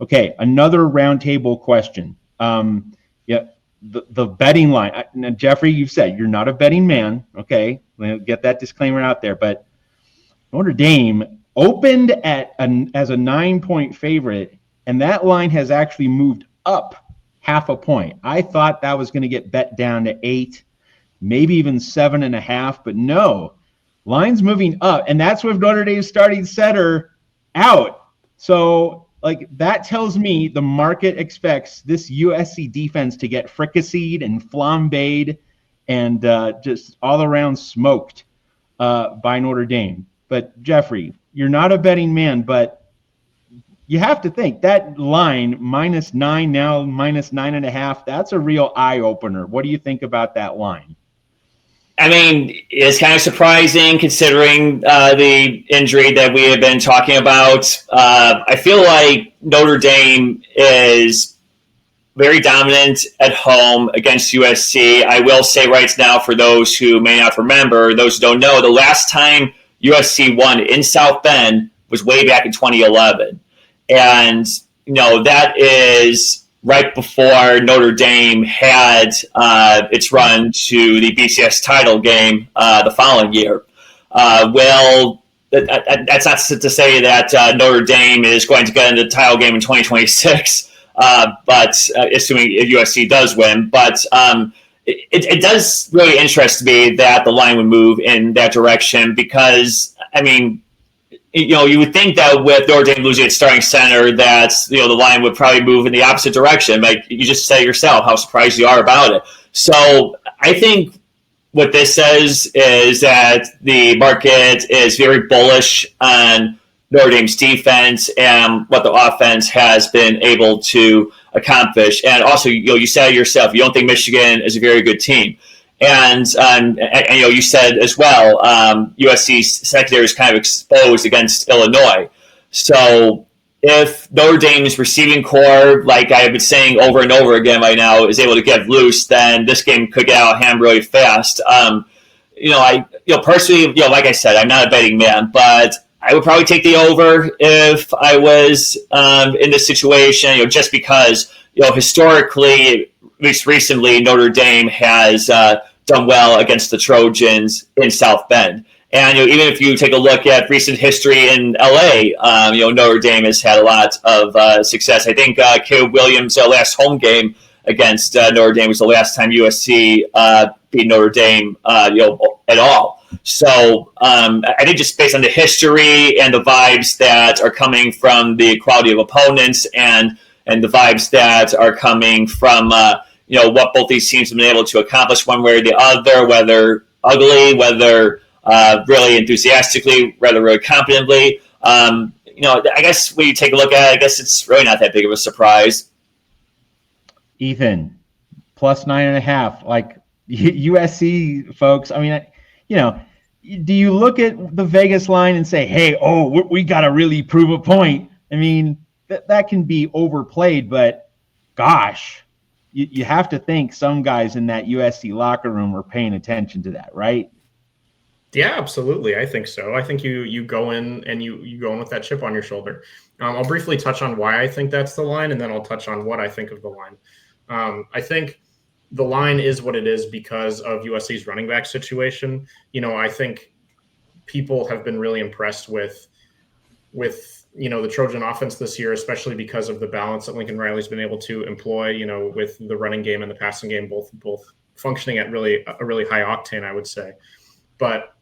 Okay, another roundtable question. Yeah, the betting line. Now, Geoffrey, you've said you're not a betting man. Okay, get that disclaimer out there. But Notre Dame opened as a 9-point favorite, and that line has actually moved up half a point. I thought that was going to get bet down to 8, maybe even 7.5, but no, line's moving up, and that's with Notre Dame's starting center out. So, like, that tells me the market expects this USC defense to get fricasseed and flambéed and just all around smoked by Notre Dame. But Geoffrey, you're not a betting man, but you have to think that line -9 now, -9.5. That's a real eye opener. What do you think about that line? I mean, it's kind of surprising considering the injury that we have been talking about. I feel like Notre Dame is very dominant at home against USC. I will say right now, for those who may not remember, those who don't know, the last time USC won in South Bend was way back in 2011. And, that is right before Notre Dame had its run to the BCS title game the following year. That's not to say that Notre Dame is going to get into the title game in 2026, but assuming USC does win. But it does really interest me that the line would move in that direction because, I mean, you would think that with Notre Dame losing its starting center, that the line would probably move in the opposite direction. Like you just say yourself, how surprised you are about it. So I think what this says is that the market is very bullish on Notre Dame's defense and what the offense has been able to accomplish. And also, you said yourself, you don't think Michigan is a very good team. And you said as well, USC's secondary is kind of exposed against Illinois. So if Notre Dame's receiving core, like I've been saying over and over again right now, is able to get loose, then this game could get out of hand really fast. Personally, like I said, I'm not a betting man, but I would probably take the over if I was in this situation, just because, historically, at least recently, Notre Dame has done well against the Trojans in South Bend. And even if you take a look at recent history in LA, Notre Dame has had a lot of success. I think Caleb Williams' last home game against Notre Dame was the last time USC beat Notre Dame, at all. So I think just based on the history and the vibes that are coming from the quality of opponents and the vibes that are coming from what both these teams have been able to accomplish one way or the other, whether ugly, whether really enthusiastically, rather really competently. I guess when you take a look at it, I guess it's really not that big of a surprise. Ethan, +9.5, like USC folks. I mean, do you look at the Vegas line and say, hey, we got to really prove a point? I mean, that can be overplayed, but gosh, you have to think some guys in that USC locker room are paying attention to that, right? Yeah, absolutely. I think so. I think you go in and you go in with that chip on your shoulder. I'll briefly touch on why I think that's the line, and then I'll touch on what I think of the line. I think the line is what it is because of USC's running back situation. I think people have been really impressed with the Trojan offense this year, especially because of the balance that Lincoln Riley's been able to employ, with the running game and the passing game, both functioning at a really high octane, I would say. But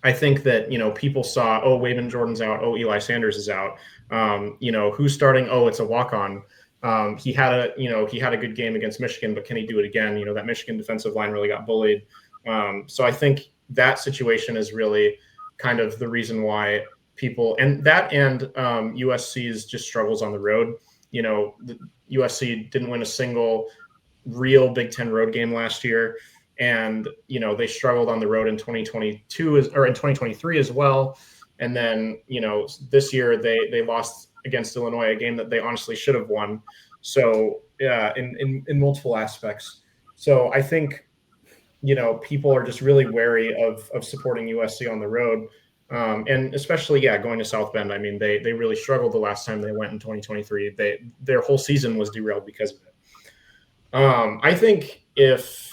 I think that, people saw, Wayman Jordan's out. Eli Sanders is out. Who's starting? It's a walk-on. He had a good game against Michigan, but can he do it again? That Michigan defensive line really got bullied. So I think that situation is really kind of the reason why people and USC's just struggles on the road. The USC didn't win a single real Big Ten road game last year. And, they struggled on the road in 2022 or in 2023 as well. And then, this year they lost against Illinois, a game that they honestly should have won. So, in multiple aspects. So I think, people are just really wary of supporting USC on the road. And especially, going to South Bend. I mean, they really struggled the last time they went in 2023. Their whole season was derailed because of it. I think if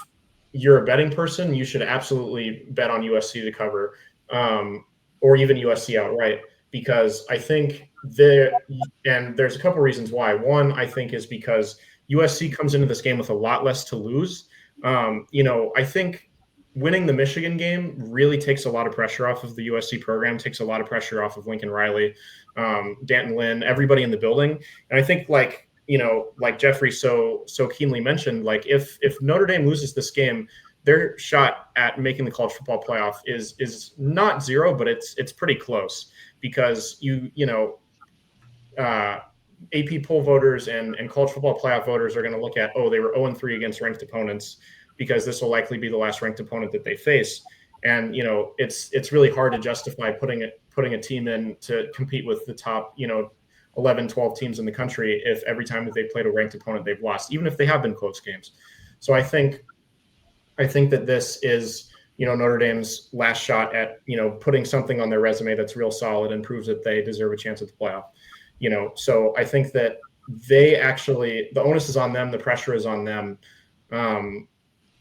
you're a betting person, you should absolutely bet on USC to cover, or even USC outright, because I think there's a couple reasons why. One, I think, is because USC comes into this game with a lot less to lose. I think winning the Michigan game really takes a lot of pressure off of the USC program, takes a lot of pressure off of Lincoln Riley, Danton Lynn, everybody in the building. And I think like Geoffrey so keenly mentioned, like if Notre Dame loses this game, their shot at making the college football playoff is not zero, but it's pretty close, because AP poll voters and college football playoff voters are going to look at, they were 0-3 against ranked opponents, because this will likely be the last ranked opponent that they face. And, it's really hard to justify putting a team in to compete with the top, 11, 12 teams in the country if every time that they've played a ranked opponent, they've lost, even if they have been close games. So I think that this is, Notre Dame's last shot at, putting something on their resume that's real solid and proves that they deserve a chance at the playoff. So I think that the onus is on them. The pressure is on them.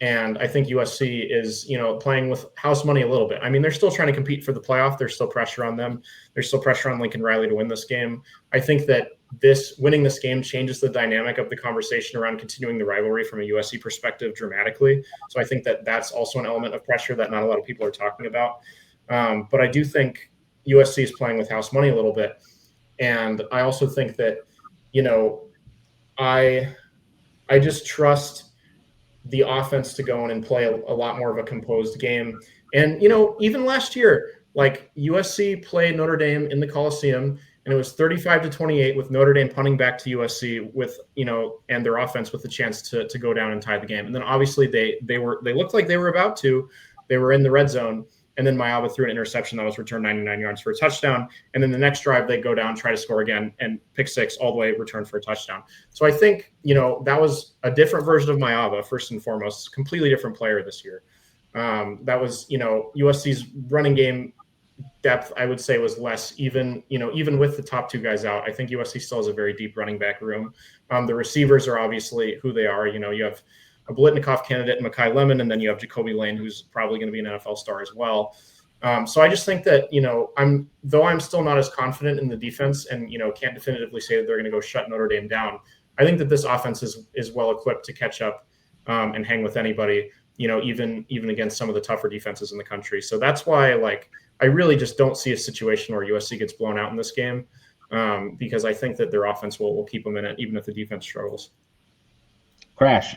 And I think USC is, playing with house money a little bit. I mean, they're still trying to compete for the playoff. There's still pressure on them. There's still pressure on Lincoln Riley to win this game. I think that winning this game changes the dynamic of the conversation around continuing the rivalry from a USC perspective dramatically. So I think that that's also an element of pressure that not a lot of people are talking about. But I do think USC is playing with house money a little bit. And I also think that, I just trust the offense to go in and play a lot more of a composed game. And, even last year, like USC played Notre Dame in the Coliseum, and it was 35-28 with Notre Dame punting back to USC with, and their offense with the chance to go down and tie the game. And then obviously they looked like they were about to. They were in the red zone, and then Mayava threw an interception that was returned 99 yards for a touchdown. And then the next drive, they go down, try to score again, and pick six all the way returned for a touchdown. So I think, that was a different version of Mayava, first and foremost, completely different player this year. That was, USC's running game depth, I would say, was less, even with the top two guys out. I think USC still has a very deep running back room. The receivers are obviously who they are. You have a Blitnikoff candidate, Mekhi Lemon, and then you have Jacoby Lane, who's probably going to be an NFL star as well. So I just think that, I'm still not as confident in the defense and, can't definitively say that they're going to go shut Notre Dame down. I think that this offense is well equipped to catch up and hang with anybody, even against some of the tougher defenses in the country. So that's why, I really just don't see a situation where USC gets blown out in this game, because I think that their offense will keep them in it, even if the defense struggles. Crash.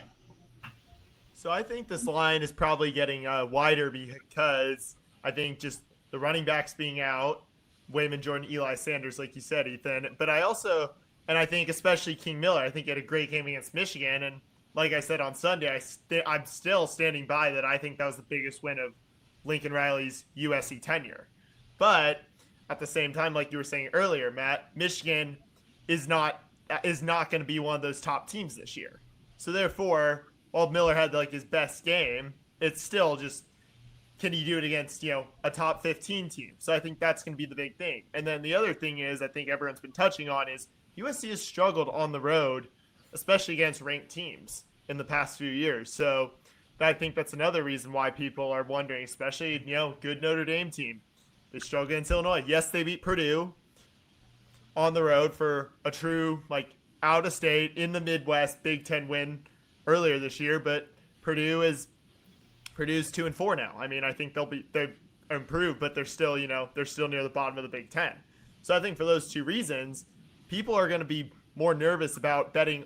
So I think this line is probably getting wider, because I think just the running backs being out, Wayman Jordan, Eli Sanders, like you said, Ethan. But I think especially King Miller, I think he had a great game against Michigan. And like I said on Sunday, I'm still standing by that. I think that was the biggest win of Lincoln Riley's USC tenure. But at the same time, like you were saying earlier, Matt, Michigan is not going to be one of those top teams this year. So therefore, while Miller had his best game, it's still just, can he do it against, a top 15 team? So I think that's going to be the big thing. And then the other thing is, I think everyone's been touching on, is USC has struggled on the road, especially against ranked teams in the past few years. So I think that's another reason why people are wondering, especially, good Notre Dame team. They struggled against Illinois. Yes, they beat Purdue on the road for a true, out of state, in the Midwest, Big Ten win earlier this year, but Purdue's 2-4 now. I mean, I think they've improved, but they're still near the bottom of the Big Ten. So I think for those two reasons, people are going to be more nervous about betting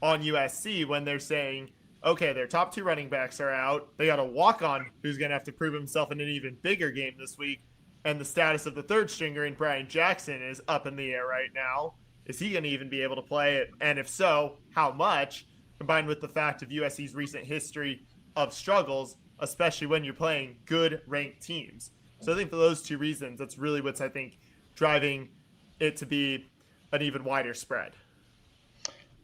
on USC when they're saying, okay, their top two running backs are out. They got a walk-on who's going to have to prove himself in an even bigger game this week. And the status of the third stringer in Brian Jackson is up in the air right now. Is he going to even be able to play it? And if so, how much? Combined with the fact of USC's recent history of struggles, especially when you're playing good ranked teams. So I think for those two reasons, that's really what's, I think, driving it to be an even wider spread.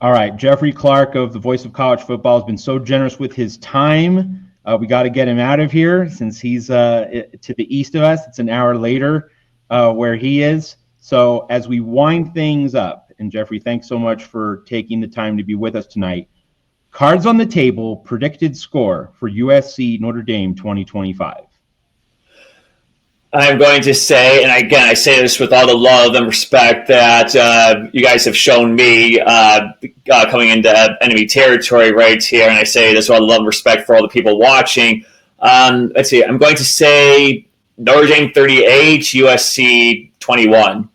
All right. Geoffrey Clark of the Voice of College Football has been so generous with his time. We got to get him out of here since he's to the east of us. It's an hour later where he is. So as we wind things up, and Geoffrey, thanks so much for taking the time to be with us tonight. Cards on the table, predicted score for USC Notre Dame 2025. I'm going to say, and again, I say this with all the love and respect that you guys have shown me coming into enemy territory right here, and I say this with all the love and respect for all the people watching. Let's see, I'm going to say Notre Dame 38, USC 21.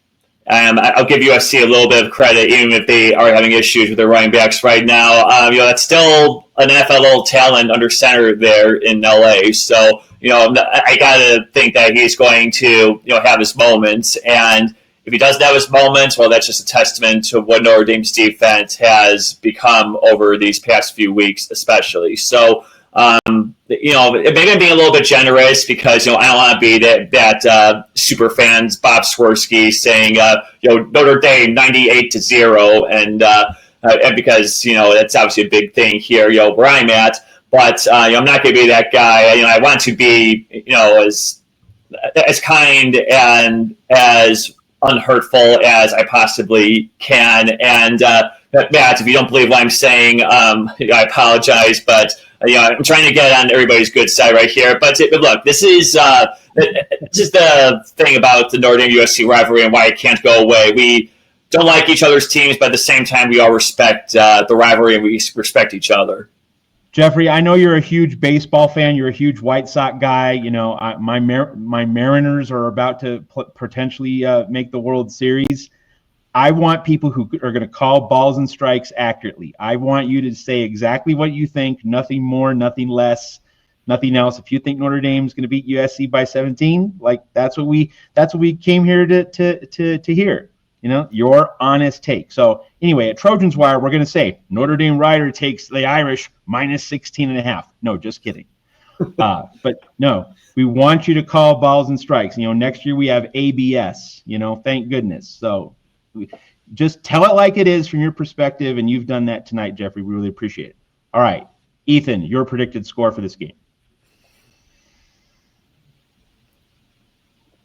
I'll give USC a little bit of credit, even if they are having issues with their running backs right now. That's still an NFL talent under center there in LA. So, I got to think that he's going to, have his moments. And if he doesn't have his moments, well, that's just a testament to what Notre Dame's defense has become over these past few weeks, especially. So, maybe I'm being a little bit generous because, I don't want to be that super fans, Bob Swirsky saying, Notre Dame 98-0. And because, that's obviously a big thing here, where I'm at. But, I'm not going to be that guy. I want to be, as kind and as unhurtful as I possibly can. And, Matt, if you don't believe what I'm saying, I apologize, but I'm trying to get on everybody's good side right here. But look, this is the thing about the Notre Dame USC rivalry and why it can't go away. We don't like each other's teams, but at the same time, we all respect the rivalry and we respect each other. Geoffrey, I know you're a huge baseball fan. You're a huge White Sox guy. My Mariners are about to potentially make the World Series. I want people who are going to call balls and strikes accurately. I want you to say exactly what you think, nothing more, nothing less, nothing else. If you think Notre Dame's going to beat USC by 17, that's what we came here to hear. Your honest take. So anyway, at Trojans Wire, we're going to say Notre Dame Rider takes the Irish minus 16.5. No, just kidding. But no, we want you to call balls and strikes. Next year we have ABS. Thank goodness. So just tell it like it is from your perspective, and you've done that tonight, Geoffrey. We really appreciate it. All right, Ethan, your predicted score for this game.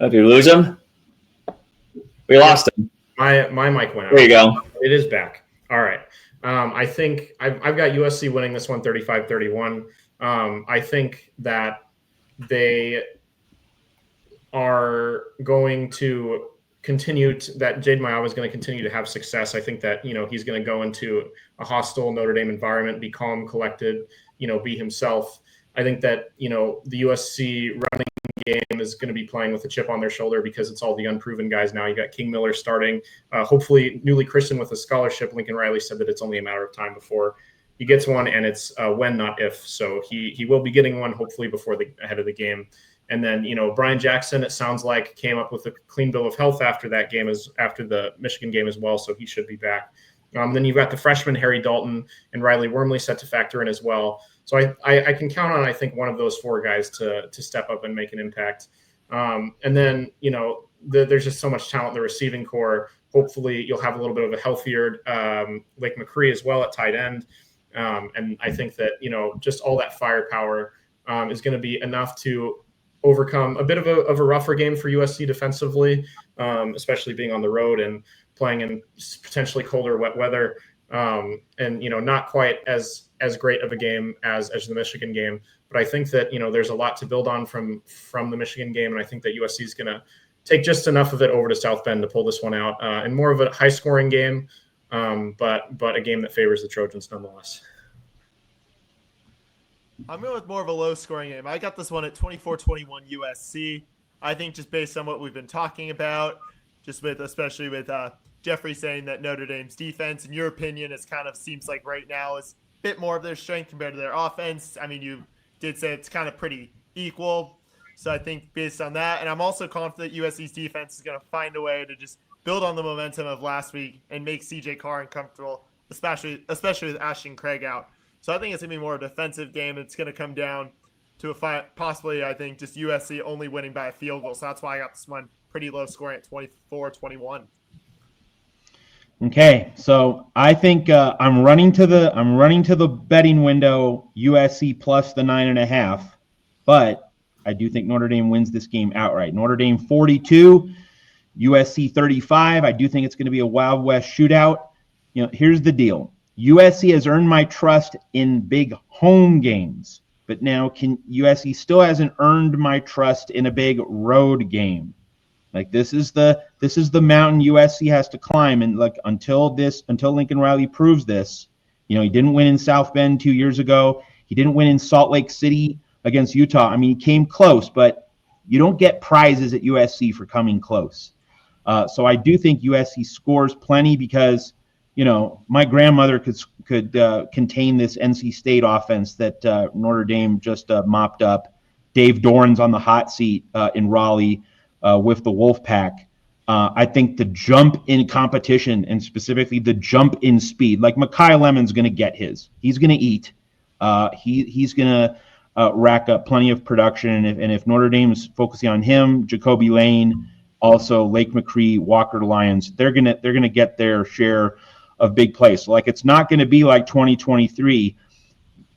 Did we lose him? We lost him. My mic went out. There you go. It is back. All right. I think I've got USC winning this one 35-31. I think that they are going to continue that Jade Mayava is going to continue to have success. I think that, he's going to go into a hostile Notre Dame environment, be calm, collected, be himself. I think that, the USC running game is going to be playing with a chip on their shoulder because it's all the unproven guys now. You got King Miller starting, hopefully newly christened with a scholarship. Lincoln Riley said that it's only a matter of time before he gets one, and it's when, not if. So he will be getting one hopefully ahead of the game. And then, Brian Jackson, it sounds like, came up with a clean bill of health after that game, after the Michigan game as well, so he should be back. Then you've got the freshman Harry Dalton and Riley Wormley set to factor in as well. So I can count on, I think, one of those four guys to step up and make an impact. And then, there's just so much talent in the receiving core. Hopefully you'll have a little bit of a healthier Lake McCree as well at tight end. And I think that, just all that firepower is going to be enough to overcome a bit of a rougher game for USC defensively, especially being on the road and playing in potentially colder, wet weather. And, not quite as great of a game as the Michigan game. But I think that, there's a lot to build on from the Michigan game. And I think that USC is going to take just enough of it over to South Bend to pull this one out, and more of a high scoring game, but a game that favors the Trojans nonetheless. I'm going with more of a low-scoring game. I got this one at 24-21 USC. I think just based on what we've been talking about, especially with Geoffrey saying that Notre Dame's defense, in your opinion, it kind of seems like right now is a bit more of their strength compared to their offense. I mean, you did say it's kind of pretty equal. So I think based on that, and I'm also confident USC's defense is going to find a way to just build on the momentum of last week and make CJ Carr uncomfortable, especially with Ashton Craig out. So I think it's going to be more a defensive game. It's going to come down to possibly, I think, just USC only winning by a field goal. So that's why I got this one pretty low scoring at 24-21. Okay, so I think I'm running to the betting window USC plus the 9.5, but I do think Notre Dame wins this game outright. Notre Dame 42, USC 35. I do think it's going to be a Wild West shootout. Here's the deal. USC has earned my trust in big home games, but now USC still hasn't earned my trust in a big road game. Like this is the mountain USC has to climb, and like until Lincoln Riley proves this, he didn't win in South Bend 2 years ago. He didn't win in Salt Lake City against Utah. I mean, he came close, but you don't get prizes at USC for coming close. So I do think USC scores plenty because my grandmother could contain this NC State offense that Notre Dame just mopped up. Dave Doran's on the hot seat in Raleigh. With the Wolfpack. I think the jump in competition and specifically the jump in speed, like Mekhi Lemon's going to get his. He's going to eat. He's going to rack up plenty of production. And if Notre Dame's focusing on him, Jacoby Lane, also Lake McCree, Walker Lyons, they're gonna get their share of big plays. So like it's not going to be like 2023,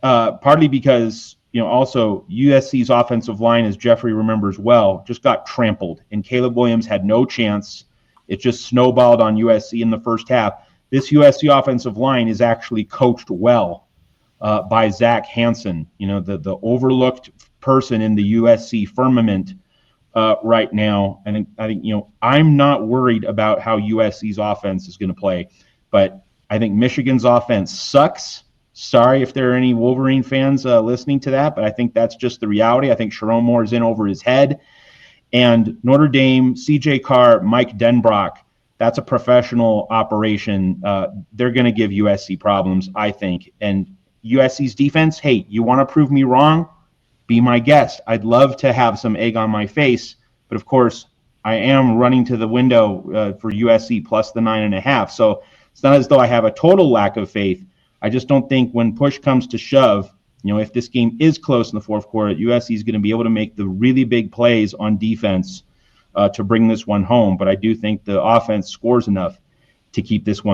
partly because also USC's offensive line, as Geoffrey remembers well, just got trampled, and Caleb Williams had no chance. It just snowballed on USC in the first half. This USC offensive line is actually coached well by Zach Hansen, the overlooked person in the USC firmament right now. And I think I'm not worried about how USC's offense is going to play, but I think Michigan's offense sucks. Sorry if there are any Wolverine fans listening to that, but I think that's just the reality. I think Sharon Moore is in over his head. And Notre Dame, CJ Carr, Mike Denbrock, that's a professional operation. They're going to give USC problems, I think. And USC's defense, hey, you want to prove me wrong? Be my guest. I'd love to have some egg on my face. But, of course, I am running to the window for USC plus the 9.5. So it's not as though I have a total lack of faith. I just don't think when push comes to shove, if this game is close in the fourth quarter, USC is going to be able to make the really big plays on defense to bring this one home. But I do think the offense scores enough to keep this one